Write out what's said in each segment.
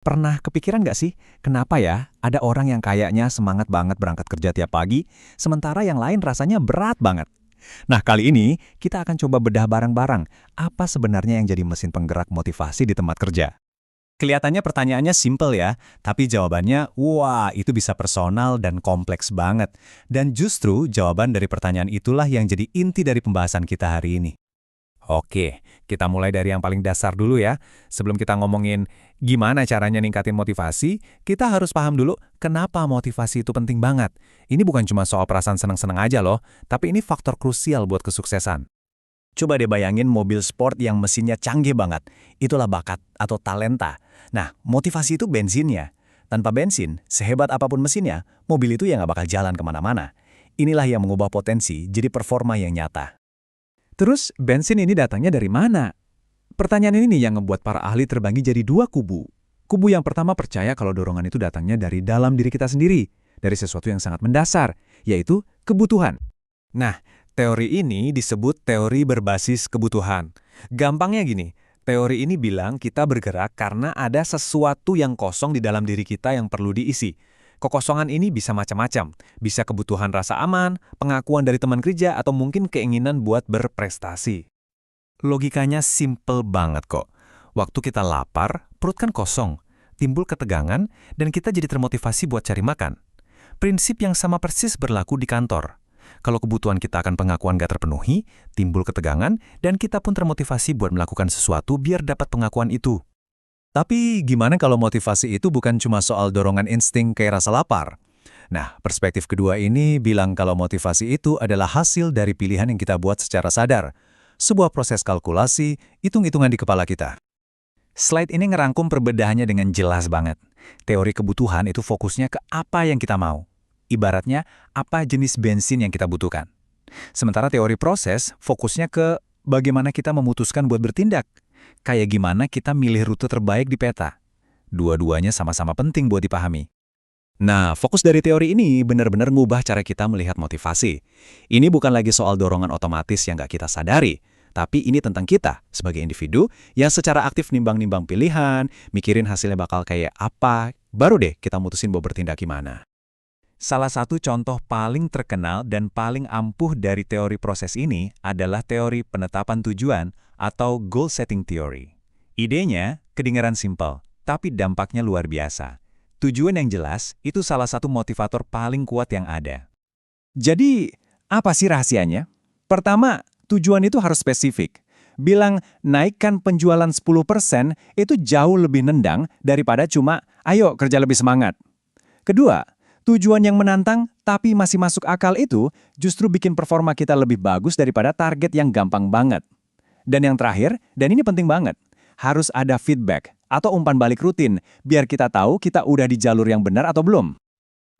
Pernah kepikiran nggak sih, kenapa ya ada orang yang kayaknya semangat banget berangkat kerja tiap pagi, sementara yang lain rasanya berat banget? Nah, kali ini kita akan coba bedah bareng-bareng apa sebenarnya yang jadi mesin penggerak motivasi di tempat kerja. Kelihatannya pertanyaannya simpel ya, tapi jawabannya, wah, itu bisa personal dan kompleks banget. Dan justru jawaban dari pertanyaan itulah yang jadi inti dari pembahasan kita hari ini. Oke, kita mulai dari yang paling dasar dulu ya. Sebelum kita ngomongin gimana caranya ningkatin motivasi, kita harus paham dulu kenapa motivasi itu penting banget. Ini bukan cuma soal perasaan seneng-seneng aja loh, tapi ini faktor krusial buat kesuksesan. Coba deh bayangin mobil sport yang mesinnya canggih banget. Itulah bakat atau talenta. Nah, motivasi itu bensinnya. Tanpa bensin, sehebat apapun mesinnya, mobil itu ya nggak bakal jalan kemana-mana. Inilah yang mengubah potensi jadi performa yang nyata. Terus, bensin ini datangnya dari mana? Pertanyaan ini nih yang membuat para ahli terbagi jadi dua kubu. Kubu yang pertama percaya kalau dorongan itu datangnya dari dalam diri kita sendiri, dari sesuatu yang sangat mendasar, yaitu kebutuhan. Nah, teori ini disebut teori berbasis kebutuhan. Gampangnya gini, teori ini bilang kita bergerak karena ada sesuatu yang kosong di dalam diri kita yang perlu diisi. Kekosongan ini bisa macam-macam, bisa kebutuhan rasa aman, pengakuan dari teman kerja, atau mungkin keinginan buat berprestasi. Logikanya simple banget kok. Waktu kita lapar, perut kan kosong, timbul ketegangan, dan kita jadi termotivasi buat cari makan. Prinsip yang sama persis berlaku di kantor. Kalau kebutuhan kita akan pengakuan gak terpenuhi, timbul ketegangan, dan kita pun termotivasi buat melakukan sesuatu biar dapat pengakuan itu. Tapi gimana kalau motivasi itu bukan cuma soal dorongan insting kayak rasa lapar? Nah, perspektif kedua ini bilang kalau motivasi itu adalah hasil dari pilihan yang kita buat secara sadar. Sebuah proses kalkulasi, hitung-hitungan di kepala kita. Slide ini ngerangkum perbedaannya dengan jelas banget. Teori kebutuhan itu fokusnya ke apa yang kita mau. Ibaratnya, apa jenis bensin yang kita butuhkan. Sementara teori proses fokusnya ke bagaimana kita memutuskan buat bertindak. Kayak gimana kita milih rute terbaik di peta. Dua-duanya sama-sama penting buat dipahami. Nah, fokus dari teori ini benar-benar ngubah cara kita melihat motivasi. Ini bukan lagi soal dorongan otomatis yang nggak kita sadari, tapi ini tentang kita sebagai individu yang secara aktif nimbang-nimbang pilihan, mikirin hasilnya bakal kayak apa, baru deh kita mutusin mau bertindak gimana. Salah satu contoh paling terkenal dan paling ampuh dari teori proses ini adalah teori penetapan tujuan atau goal setting theory. Idenya kedengaran simpel, tapi dampaknya luar biasa. Tujuan yang jelas itu salah satu motivator paling kuat yang ada. Jadi, apa sih rahasianya? Pertama, tujuan itu harus spesifik. Bilang naikkan penjualan 10% itu jauh lebih nendang daripada cuma ayo kerja lebih semangat. Kedua, tujuan yang menantang tapi masih masuk akal itu justru bikin performa kita lebih bagus daripada target yang gampang banget. Dan yang terakhir, dan ini penting banget, harus ada feedback atau umpan balik rutin biar kita tahu kita udah di jalur yang benar atau belum.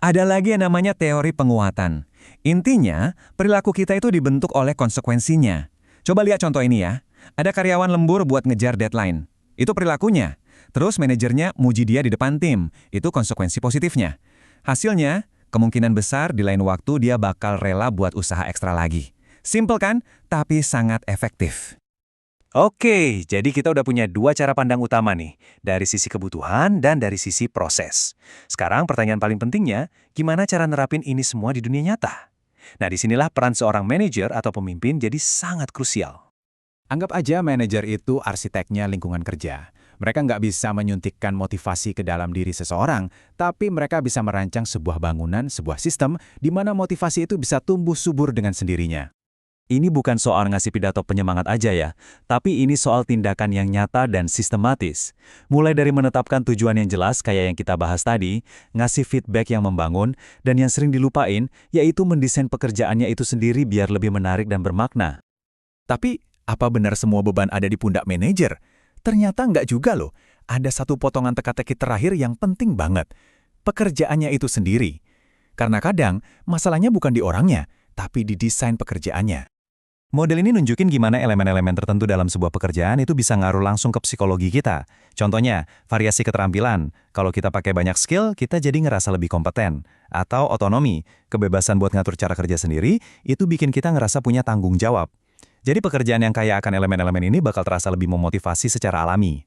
Ada lagi yang namanya teori penguatan. Intinya, perilaku kita itu dibentuk oleh konsekuensinya. Coba lihat contoh ini ya. Ada karyawan lembur buat ngejar deadline. Itu perilakunya. Terus manajernya muji dia di depan tim. Itu konsekuensi positifnya. Hasilnya, kemungkinan besar di lain waktu dia bakal rela buat usaha ekstra lagi. Simple kan? Tapi sangat efektif. Oke, jadi kita udah punya dua cara pandang utama nih, dari sisi kebutuhan dan dari sisi proses. Sekarang pertanyaan paling pentingnya, gimana cara nerapin ini semua di dunia nyata? Nah, disinilah peran seorang manajer atau pemimpin jadi sangat krusial. Anggap aja manajer itu arsiteknya lingkungan kerja. Mereka nggak bisa menyuntikkan motivasi ke dalam diri seseorang, tapi mereka bisa merancang sebuah bangunan, sebuah sistem, di mana motivasi itu bisa tumbuh subur dengan sendirinya. Ini bukan soal ngasih pidato penyemangat aja ya, tapi ini soal tindakan yang nyata dan sistematis. Mulai dari menetapkan tujuan yang jelas kayak yang kita bahas tadi, ngasih feedback yang membangun, dan yang sering dilupain, yaitu mendesain pekerjaannya itu sendiri biar lebih menarik dan bermakna. Tapi, apa benar semua beban ada di pundak manajer? Ternyata nggak juga loh. Ada satu potongan teka-teki terakhir yang penting banget. Pekerjaannya itu sendiri. Karena kadang, masalahnya bukan di orangnya, tapi di desain pekerjaannya. Model ini nunjukin gimana elemen-elemen tertentu dalam sebuah pekerjaan itu bisa ngaruh langsung ke psikologi kita. Contohnya, variasi keterampilan. Kalau kita pakai banyak skill, kita jadi ngerasa lebih kompeten. Atau otonomi, kebebasan buat ngatur cara kerja sendiri, itu bikin kita ngerasa punya tanggung jawab. Jadi pekerjaan yang kaya akan elemen-elemen ini bakal terasa lebih memotivasi secara alami.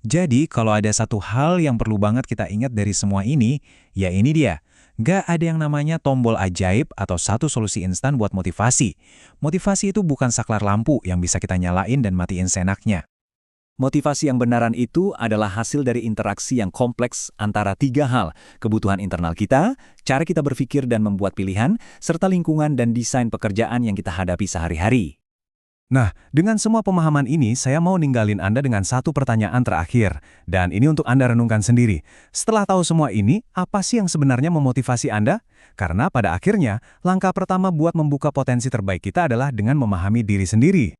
Jadi, kalau ada satu hal yang perlu banget kita ingat dari semua ini, ya ini dia. Nggak ada yang namanya tombol ajaib atau satu solusi instan buat motivasi. Motivasi itu bukan saklar lampu yang bisa kita nyalain dan matiin senaknya. Motivasi yang benaran itu adalah hasil dari interaksi yang kompleks antara tiga hal, kebutuhan internal kita, cara kita berpikir dan membuat pilihan, serta lingkungan dan desain pekerjaan yang kita hadapi sehari-hari. Nah, dengan semua pemahaman ini, saya mau ninggalin Anda dengan satu pertanyaan terakhir. Dan ini untuk Anda renungkan sendiri. Setelah tahu semua ini, apa sih yang sebenarnya memotivasi Anda? Karena pada akhirnya, langkah pertama buat membuka potensi terbaik kita adalah dengan memahami diri sendiri.